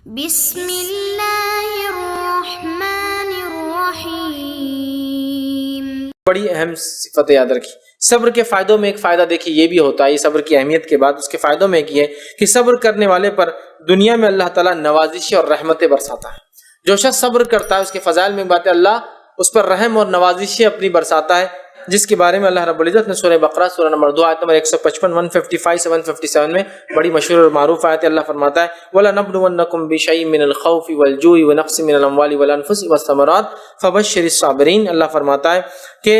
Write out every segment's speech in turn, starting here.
بسم اللہ الرحمن الرحیم۔ بڑی اہم صفت یاد رکھی۔ صبر کے فائدوں میں ایک فائدہ دیکھیے یہ بھی ہوتا ہے، یہ صبر کی اہمیت کے بعد اس کے فائدوں میں ایک یہ ہے کہ صبر کرنے والے پر دنیا میں اللہ تعالیٰ نوازشیں اور رحمتیں برساتا ہے۔ جو شخص صبر کرتا ہے اس کے فضائل میں بات ہے اللہ اس پر رحم اور نوازشیں اپنی برساتا ہے، جس کے بارے میں اللہ رب العزت نے سورہ بقرہ سورہ نمبر 2 آیت نمبر 155 155 سے 157 میں بڑی مشہور اور معروف آیت اللہ فرماتا ہے وَلَنَبْلُوَنَّكُمْ بِشَيْءٍ مِّنَ الْخَوْفِ وَالْجُوعِ وَنَقْصٍ مِّنَ الْأَمْوَالِ وَالْأَنفُسِ وَالثَّمَرَاتِ فَبَشِّرِ الصَّابِرِينَ۔ اللہ فرماتا ہے کہ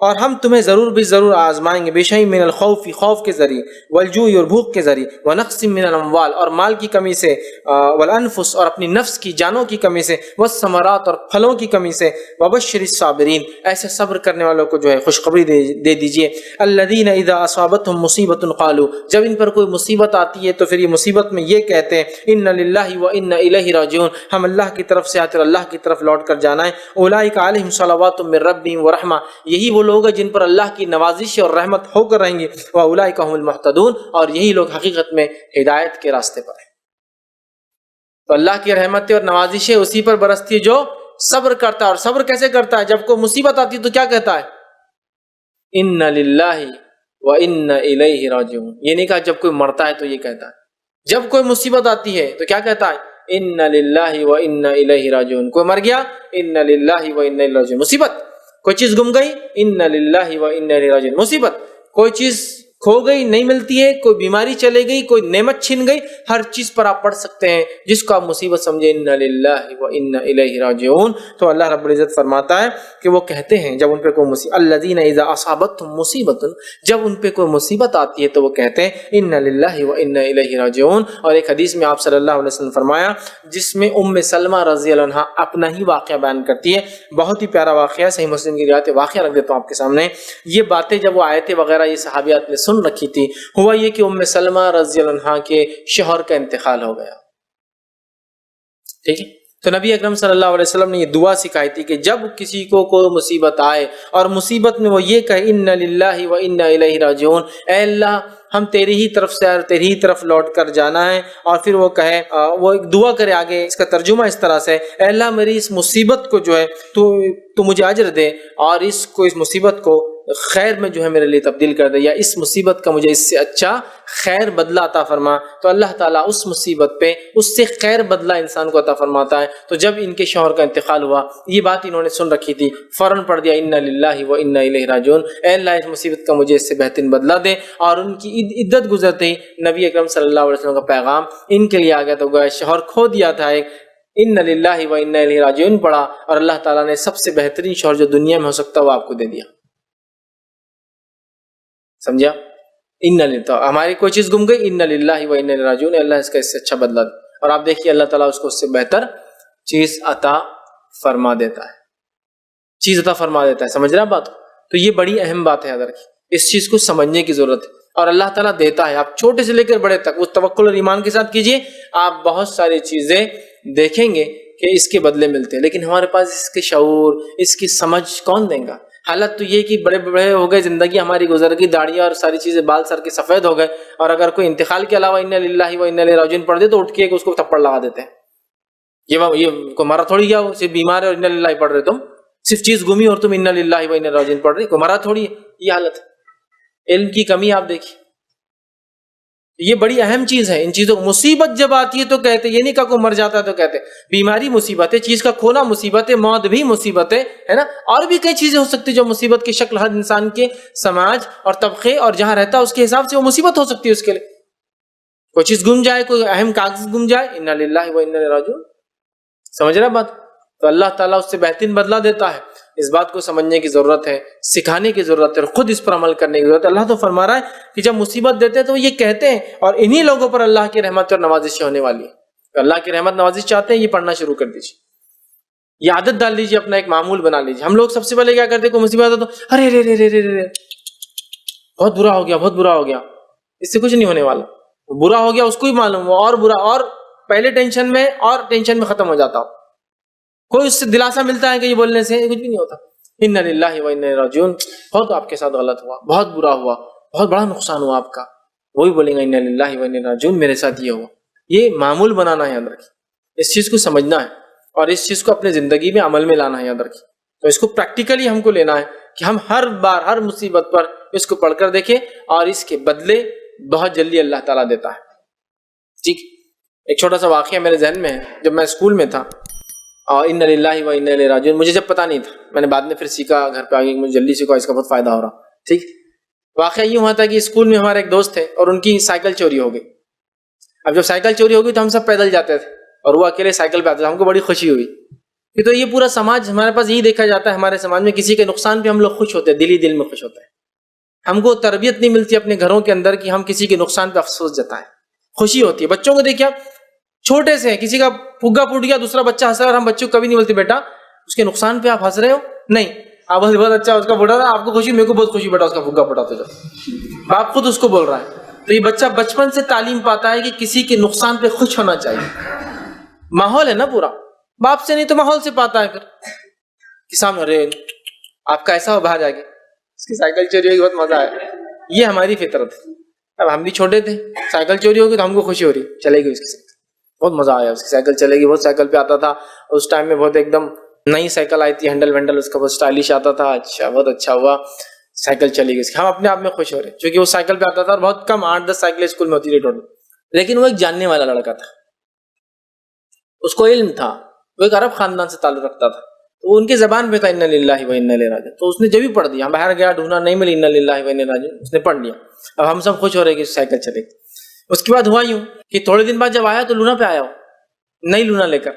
اور ہم تمہیں ضرور بھی ضرور آزمائیں گے بِشَيْءٍ مِّنَ الْخَوْفِ خوف کے ذریعے، وَالْجُوعِ اور بھوک کے ذریعے، وَنَقْصٍ مِّنَ الْأَمْوَالِ اور مال کی کمی سے، وَالْأَنفُسِ اور اپنی نفس کی جانوں کی کمی سے، وَالثَّمَرَاتِ اور پھلوں کی کمی سے، وَبَشِّرِ الصَّابِرِينَ ایسے صبر کرنے والوں کو جو ہے خوشخبری دے دیجئے۔ الَّذِينَ إِذَا أَصَابَتْهُمْ مُصِيبَةٌ قَالُوا جب ان پر کوئی مصیبت آتی ہے تو پھر یہ مصیبت میں یہ کہتے ہیں إِنَّ لِلَّهِ وَإِنَّا إِلَيْهِ راجعون ہم اللہ کی طرف سے آتے اور اللہ کی طرف لوٹ کر جانا ہے۔ أُولَٰئِكَ عَلَيْهِمْ صَلَوَاتٌ مِّن رَّبِّهِمْ وَرَحْمَةٌ یہی وہ لوگ ہیں جن پر اللہ کی نوازش اور رحمت ہو کر رہیں گے، وَأُولَٰئِكَ هُمُ الْمُهْتَدُونَ اور یہی لوگ حقیقت میں ہدایت کے راستے پر ہیں۔ تو اللہ کی رحمتیں اور نوازشیں اسی پر برستی ہے جو صبر کرتا ہے۔ اور صبر کیسے کرتا ہے؟ جب کوئی مصیبت آتی ہے تو کیا کہتا ہے؟ اِنَّ لِلَّهِ وَإِنَّا إِلَيْهِ راجعون یہ نہیں کہا جب کوئی مرتا ہے تو یہ کہتا ہے، جب کوئی مصیبت آتی ہے تو کیا کہتا ہے؟ اِنَّ لِلَّهِ وَإِنَّا إِلَيْهِ راجعون کوئی مر گیا اِنَّ لِلَّهِ وَإِنَّا إِلَيْهِ راجعون مصیبت، کوئی چیز گم گئی اِنَّ لِلَّهِ وَإِنَّا إِلَيْهِ راجعون مصیبت، کوئی چیز کھو گئی نہیں ملتی ہے، کوئی بیماری چلے گئی، کوئی نعمت چھن گئی، ہر چیز پر آپ پڑھ سکتے ہیں جس کو آپ مصیبت سمجھے اِنَّ لِلَّهِ وَإِنَّا إِلَيْهِ راجعون۔ تو اللہ رب العزت فرماتا ہے کہ وہ کہتے ہیں جب ان پہ کوئی مصیبت الَّذِينَ إِذَا أَصَابَتْهُمْ مُصِيبَةٌ جب ان پہ کوئی مصیبت آتی ہے تو وہ کہتے ہیں اِنَّ لِلَّهِ وَإِنَّا إِلَيْهِ راجعون۔ اور ایک حدیث میں آپ صلی اللہ علیہ وسلم فرمایا جس میں سلمہ رضی اللہ عنہا اپنا ہی واقعہ بیان کرتی ہے، بہت ہی پیارا واقعہ ہے، صحیح مسلم کی روایت واقعہ رکھ دیتا ہوں آپ کے سامنے۔ یہ باتیں جب وہ آیتیں وغیرہ یہ صحابیات نے سن رکھی تھی، ہوا یہ کہ سلمہ رضی اللہ عنہا کے شوہر کا انتقال ہو گیا، ٹھیک ہے؟ تو نبی اکرم صلی اللہ علیہ وسلم نے یہ دعا سکھائی تھی کہ جب کسی کو کوئی مصیبت آئے اور مصیبت میں وہ یہ کہے اِنَّ لِلَّهِ وَإِنَّا إِلَيْهِ راجعون اے اللہ ہم تیری ہی طرف سے اور تیری ہی طرف لوٹ کر جانا ہے، اور پھر وہ کہے وہ ایک دعا کرے آگے، اس کا ترجمہ اس طرح سے اے اللہ میری اس مصیبت کو جو ہے تو مجھے اجر دے اور اس مصیبت کو خیر میں جو ہے میرے لیے تبدیل کر دے، یا اس مصیبت کا مجھے اس سے اچھا خیر بدلہ عطا فرما۔ تو اللہ تعالیٰ اس مصیبت پہ اس سے خیر بدلہ انسان کو عطا فرماتا ہے۔ تو جب ان کے شوہر کا انتقال ہوا یہ بات انہوں نے سن رکھی تھی، فوراً پڑھ دیا اِنَّ لِلَّهِ وَإِنَّا إِلَيْهِ راجعون اے اللہ اس مصیبت کا مجھے اس سے بہترین بدلہ دے۔ اور ان کی عدت گزرتے ہی نبی اکرم صلی اللہ علیہ وسلم کا پیغام ان کے لیے آ گیا، تو گویا شوہر کھو دیا تھا ایک اِنَّ لِلَّهِ وَإِنَّا إِلَيْهِ راجعون پڑھا اور اللہ تعالیٰ نے سب سے بہترین شوہر جو دنیا میں ہو سکتا وہ آپ کو دے دیا، سمجھا؟ ہماری کوئی چیز گم گئی اِنَّ لِلَّهِ وَإِنَّا إِلَيْهِ راجعون اللہ اس کا اس سے اچھا بدلہ دے، اور آپ دیکھیے اللہ تعالیٰ اس کو اس سے بہتر چیز عطا فرما دیتا ہے، سمجھ رہے آپ بات کو؟ تو یہ بڑی اہم بات ہے، یاد رکھیے اس چیز کو سمجھنے کی ضرورت ہے، اور اللہ تعالیٰ دیتا ہے، آپ چھوٹے سے لے کر بڑے تک وہ توکل اور ایمان کے ساتھ کیجئے، آپ بہت ساری چیزیں دیکھیں گے کہ اس کے بدلے ملتے ہیں، لیکن ہمارے پاس اس کے شعور اس کی سمجھ کون دیں گا؟ حالت تو یہ کہ بڑے بڑے ہو گئے، زندگی ہماری گزر گئی، داڑیاں اور ساری چیزیں بال سر کے سفید ہو گئے، اور اگر کوئی انتقال کے علاوہ اِنَّ لِلَّهِ وَإِنَّا إِلَيْهِ راجعون پڑھ دے تو اٹھ کے اس کو تھپڑ لگا دیتے ہیں، یہ کوئی مرا تھوڑی گیا، صرف بیمار ہے اور اِنَّ لِلَّهِ پڑھ رہے، تم صرف چیز گمی اور تم اِنَّ لِلَّهِ وَإِنَّا إِلَيْهِ راجعون پڑھ رہے، کوئی مرا تھوڑی ہے، یہ حالت ہے۔ علم کی کمی آپ دیکھیے، یہ بڑی اہم چیز ہے، ان چیزوں مصیبت جب آتی ہے تو کہتے یہ نہیں کہ کوئی مر جاتا ہے تو کہتے بیماری مصیبت ہے، چیز کا کھونا مصیبت ہے، موت بھی مصیبت ہے نا، اور بھی کئی چیزیں ہو سکتی جو مصیبت کی شکل ہر انسان کے سماج اور طبقے اور جہاں رہتا ہے اس کے حساب سے وہ مصیبت ہو سکتی ہے، اس کے لیے کوئی چیز گم جائے، کوئی اہم کاغذ گم جائے اِنَّ لِلَّهِ وَإِنَّا إِلَيْهِ راجعون، سمجھ رہے بات؟ تو اللہ تعالیٰ اس سے بہترین بدلہ دیتا ہے، اس بات کو سمجھنے کی ضرورت ہے، سکھانے کی ضرورت ہے، اور خود اس پر عمل کرنے کی ضرورت ہے۔ اللہ تو فرما رہا ہے کہ جب مصیبت دیتے ہیں تو یہ کہتے ہیں، اور انہی لوگوں پر اللہ کی رحمت اور نوازشیں ہونے والی ہیں۔ اللہ کی رحمت نوازش چاہتے ہیں، یہ پڑھنا شروع کر دیجیے، یہ عادت ڈال لیجیے، اپنا ایک معمول بنا لیجیے۔ ہم لوگ سب سے پہلے کیا کرتے ہیں، کوئی مصیبت آتا تو ارے رے رے رے رے رے بہت برا ہو گیا، بہت برا ہو گیا، اس سے کچھ نہیں ہونے والا، برا ہو گیا اس کو ہی معلوم ہو، اور برا، اور پہلے ٹینشن میں ختم ہو جاتا ہو، کوئی اس سے دلاسا ملتا ہے کہ یہ بولنے سے کچھ بھی نہیں ہوتا۔ اِنَّ لِلَّهِ وَإِنَّا إِلَيْهِ راجعون بہت آپ کے ساتھ غلط ہوا، بہت برا ہوا، بہت بڑا نقصان ہوا آپ کا، وہی بولیں گے اِنَّ لِلَّهِ وَإِنَّا إِلَيْهِ راجعون میرے ساتھ یہ ہوا، یہ معمول بنانا ہے، یاد رکھیں۔ اس چیز کو سمجھنا ہے اور اس چیز کو اپنے زندگی میں عمل میں لانا ہے. یاد رکھیے. تو اس کو پریکٹیکلی ہم کو لینا ہے کہ ہم ہر بار ہر مصیبت پر اس کو پڑھ کر دیکھیں اور اس کے بدلے بہت جلدی اللہ تعالیٰ دیتا ہے. ٹھیک. ایک چھوٹا سا واقعہ میرے ذہن میں ہے. جب میں اسکول میں تھا اور انا للہ و انا الیہ راجعون، مجھے جب پتہ نہیں تھا، میں نے بعد میں پھر سیکھا، گھر پہ آگے مجھے جلدی سیکھا، اس کا بہت فائدہ ہو رہا. ٹھیک. واقعہ یہ ہوا تھا کہ اسکول میں ہمارے ایک دوست تھے اور ان کی سائیکل چوری ہو گئی. اب جب سائیکل چوری ہو گئی تو ہم سب پیدل جاتے تھے اور وہ اکیلے سائیکل پہ آتے تھے. ہم کو بڑی خوشی ہوئی کہ تو یہ پورا سماج ہمارے پاس یہی دیکھا جاتا ہے، ہمارے سماج میں کسی کے نقصان پہ ہم لوگ خوش ہوتے ہیں، دل میں خوش ہوتے ہیں. ہم کو تربیت نہیں ملتی اپنے گھروں کے اندر کہ ہم کسی کے نقصان پہ افسوس جتائیں. خوشی ہوتی ہے. بچوں کو دیکھیے آپ، چھوٹے سے کسی کا پھگا پھوٹ گیا، دوسرا بچہ ہنس رہا ہے اور ہم بچوں کو کبھی نہیں بولتے بیٹا اس کے نقصان پہ آپ ہنس رہے ہو، نہیں، آپ بہت اچھا اس کا پھوٹا رہا، آپ کو خوشی، میرے کو بہت خوشی بیٹا اس کا پھگا پھوٹا تو باپ خود اس کو بول رہا ہے. تو یہ بچہ بچپن سے تعلیم پاتا ہے کہ کسی کے نقصان پہ خوش ہونا چاہیے. ماحول ہے نا پورا، باپ سے نہیں تو ماحول سے پاتا ہے. پھر کہ سامنے ارے آپ کا ایسا ہو، باہر جا کے اس کی سائیکل چوری ہوگی، بہت مزہ آیا. یہ ہماری فطرت ہے. اب ہم بھی چھوٹے تھے، سائیکل چوری ہوگی تو ہم کو خوشی ہو رہی، چلے گی اس کی سائیکل، بہت مزہ آیا، اس کی سائیکل چلے گی. بہت سائیکل پہ آتا تھا اس ٹائم میں، بہت ایک دم نئی سائیکل آئی تھی، ہینڈل وینڈل اس کا بہت اسٹائلش آتا تھا. اچھا، بہت اچھا ہوا، سائیکل چلی گئی. ہم اپنے آپ میں خوش ہو رہے کیونکہ وہ سائیکل پہ آتا تھا اور بہت کم 8-10 سائیکلیں اسکول میں ہوتی تھی ٹوٹل. لیکن وہ ایک جاننے والا لڑکا تھا، اس کو علم تھا، وہ ایک عرب خاندان سے تعلق رکھتا تھا، تو ان کی زبان پہ تھا انا للہ و انا الیہ راجعون. تو اس نے جب بھی پڑھ دیا، باہر گیا ڈھونڈا نہیں ملی، انا للہ و انا الیہ راجعون، اس نے پڑھ لیا. اب ہم سب خوش ہو رہے کہ سائیکل چلے گی. اس کے بعد ہوا یوں کہ تھوڑے دن بعد جب آیا تو لونا پہ آیا، ہو نئی لونا لے کر.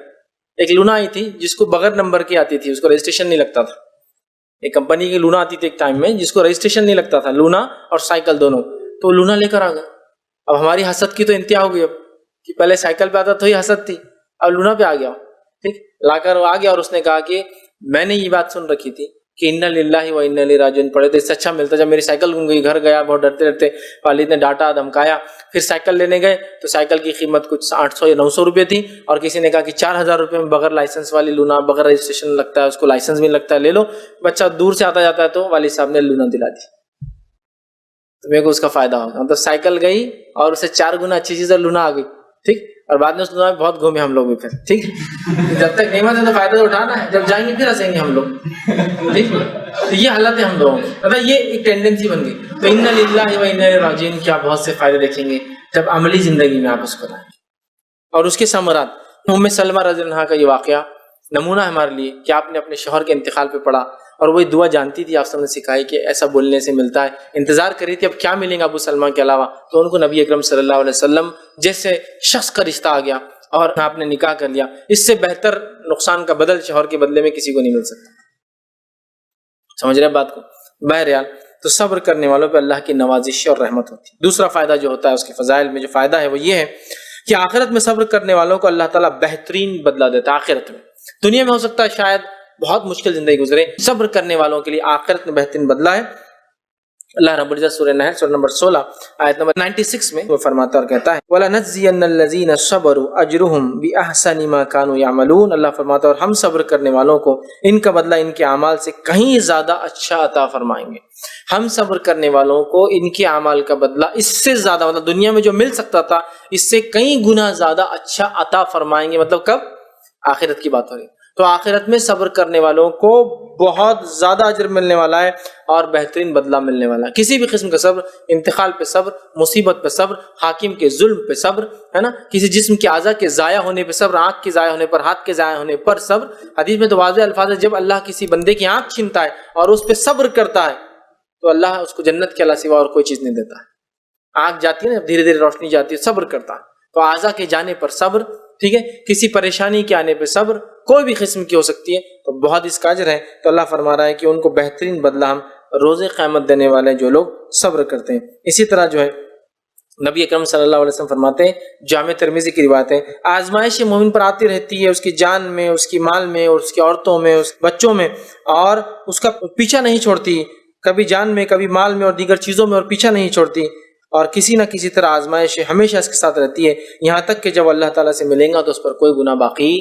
ایک لونا آئی تھی جس کو بغیر نمبر کی آتی تھی، اس کو رجسٹریشن نہیں لگتا تھا. ایک کمپنی کی لونا آتی تھی ایک ٹائم میں جس کو رجسٹریشن نہیں لگتا تھا، لونا اور سائیکل دونوں. تو لونا لے کر آ گیا. اب ہماری حسد کی تو انتہا ہو گئی، اب کہ پہلے سائیکل پہ آتا تو ہی حسد تھی، اب لونا پہ آ گیا. ٹھیک. لا کر آ گیا اور اس نے کہا کہ میں نے یہ بات سن رکھی تھی کہ انا للہ و انا الیہ راجعون پڑھے تو اس سے اچھا ملتا. جب میری سائیکل گم گئی، گھر گیا بہت ڈرتے ڈرتے، والد نے ڈانٹا دھمکایا. پھر سائیکل لینے گئے تو سائیکل کی قیمت کچھ 800 یا 900 روپے تھی، اور کسی نے کہا کہ 4000 روپے میں بغیر لائسنس والی لونا، بغیر رجسٹریشن لگتا ہے، اس کو لائسنس بھی لگتا ہے، لے لو. بچہ دور سے آتا جاتا ہے تو والد صاحب نے لونا دلا دی. تو میرے کو اس کا فائدہ ہوگا. مطلب سائیکل گئی اور اسے 4 گنا اچھی چیز لونا آ گئی. ٹھیک. اور بعد میں اس لونا میں بہت گھومے ہم لوگ بھی. پھر ٹھیک، جب تک نعمت ہے تو فائدہ تو اٹھانا ہے، جب جائیں گے پھر ہنسیں گے ہم لوگ. ٹھیک. تو یہ حالت ہے ہم لوگوں کی، مطلب یہ ایک ٹینڈنسی بن گئی. تو انا للہ و انا الیہ راجعون کے آپ بہت سے فائدے دیکھیں گے جب عملی زندگی میں آپ اس کو لائیں گے. اور اس کے ثمرات، ام سلمہ رضی اللہ عنہا کا یہ واقعہ نمونہ ہے ہمارے لیے کہ آپ نے اپنے شوہر کے انتقال پہ پڑھا اور وہی دعا جانتی تھی، آپ سب نے سکھائی کہ ایسا بولنے سے ملتا ہے. انتظار کری تھی اب کیا ملیں گا ابو سلمہ کے علاوہ، تو ان کو نبی اکرم صلی اللہ علیہ وسلم جیسے شخص کا رشتہ آ گیا اور آپ نے نکاح کر لیا. اس سے بہتر نقصان کا بدل شوہر کے بدلے میں کسی کو نہیں مل سکتا. سمجھ رہے بات کو؟ بہرحال تو صبر کرنے والوں پہ اللہ کی نوازش اور رحمت ہوتی ہے. دوسرا فائدہ جو ہوتا ہے اس کے فضائل میں جو فائدہ ہے وہ یہ ہے کہ آخرت میں صبر کرنے والوں کو اللہ تعالیٰ بہترین بدلہ دیتا ہے. آخرت میں، دنیا میں ہو سکتا ہے شاید بہت مشکل زندگی گزرے، صبر کرنے والوں کے لیے آخرت میں بہترین بدلہ ہے. اللہ رب العزت سورہ نحل سورہ نمبر 16 آیت نمبر 96 میں وہ فرماتا اور کہتا ہے وَلَنَجْزِيَنَّ الَّذِينَ صَبَرُوا أَجْرُهُمْ بِأَحْسَنِ مَا كَانُوا يَعْمَلُونَ. اللہ فرماتا ہے اور ہم صبر کرنے والوں کو ان کا بدلہ ان کے اعمال سے کہیں زیادہ اچھا عطا فرمائیں گے. ہم صبر کرنے والوں کو ان کے اعمال کا بدلہ اس سے زیادہ، مطلب دنیا میں جو مل سکتا تھا اس سے کئی گنا زیادہ اچھا عطا فرمائیں گے. مطلب کب؟ آخرت کی بات ہو رہی. تو آخرت میں صبر کرنے والوں کو بہت زیادہ اجر ملنے والا ہے اور بہترین بدلہ ملنے والا ہے. کسی بھی قسم کا صبر، انتقال پہ صبر، مصیبت پہ صبر، حاکم کے ظلم پہ صبر، ہے نا، کسی جسم کے اعضاء کے ضائع ہونے پہ صبر، آنکھ کے ضائع ہونے پر، ہاتھ کے ضائع ہونے پر صبر. حدیث میں تو واضح الفاظ ہے جب اللہ کسی بندے کی آنکھ چھینتا ہے اور اس پہ صبر کرتا ہے تو اللہ اس کو جنت کے علاوہ سوا اور کوئی چیز نہیں دیتا ہے. آنکھ جاتی ہے نا، دھیرے دھیرے روشنی جاتی ہے، صبر کرتا ہے. تو اعضاء کے جانے پر صبر، ٹھیک ہے، کسی پریشانی کے آنے پہ صبر، کوئی بھی قسم کی ہو سکتی ہے، تو بہت اس کا اجر ہے. تو اللہ فرما رہا ہے کہ ان کو بہترین بدلہ ہم روز قیامت دینے والے جو لوگ صبر کرتے ہیں. اسی طرح جو ہے نبی اکرم صلی اللہ علیہ وسلم فرماتے ہیں، جامع ترمذی کی روایت ہے، آزمائش مومن پر آتی رہتی ہے، اس کی جان میں، اس کی مال میں، اور اس کی عورتوں میں، اس بچوں میں، اور اس کا پیچھا نہیں چھوڑتی، کبھی جان میں، کبھی مال میں اور دیگر چیزوں میں، اور پیچھا نہیں چھوڑتی. اور کسی نہ کسی طرح آزمائش ہمیشہ اس کے ساتھ رہتی ہے، یہاں تک کہ جب اللہ تعالیٰ سے ملیں گا تو اس پر کوئی گناہ باقی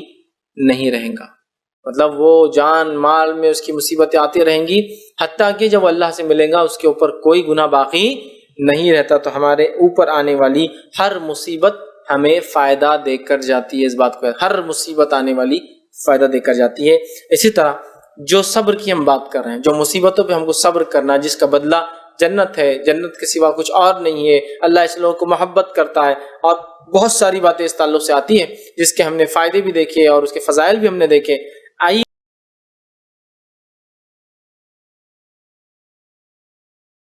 نہیں رہیں گا. مطلب وہ جان مال میں اس کی مصیبتیں آتی رہیں گی، حتیٰ کہ جب اللہ سے ملیں گا اس کے اوپر کوئی گناہ باقی نہیں رہتا. تو ہمارے اوپر آنے والی ہر مصیبت ہمیں فائدہ دے کر جاتی ہے، اس بات کو ہر مصیبت آنے والی فائدہ دے کر جاتی ہے۔ اسی طرح جو صبر کی ہم بات کر رہے ہیں، جو مصیبتوں پہ ہم کو صبر کرنا، جس کا بدلہ جنت ہے، جنت کے سوا کچھ اور نہیں ہے، اللہ اس لوگوں کو محبت کرتا ہے، اور بہت ساری باتیں اس تعلق سے آتی ہیں جس کے ہم نے فائدے بھی دیکھے اور اس کے فضائل بھی ہم نے دیکھے۔ آئیے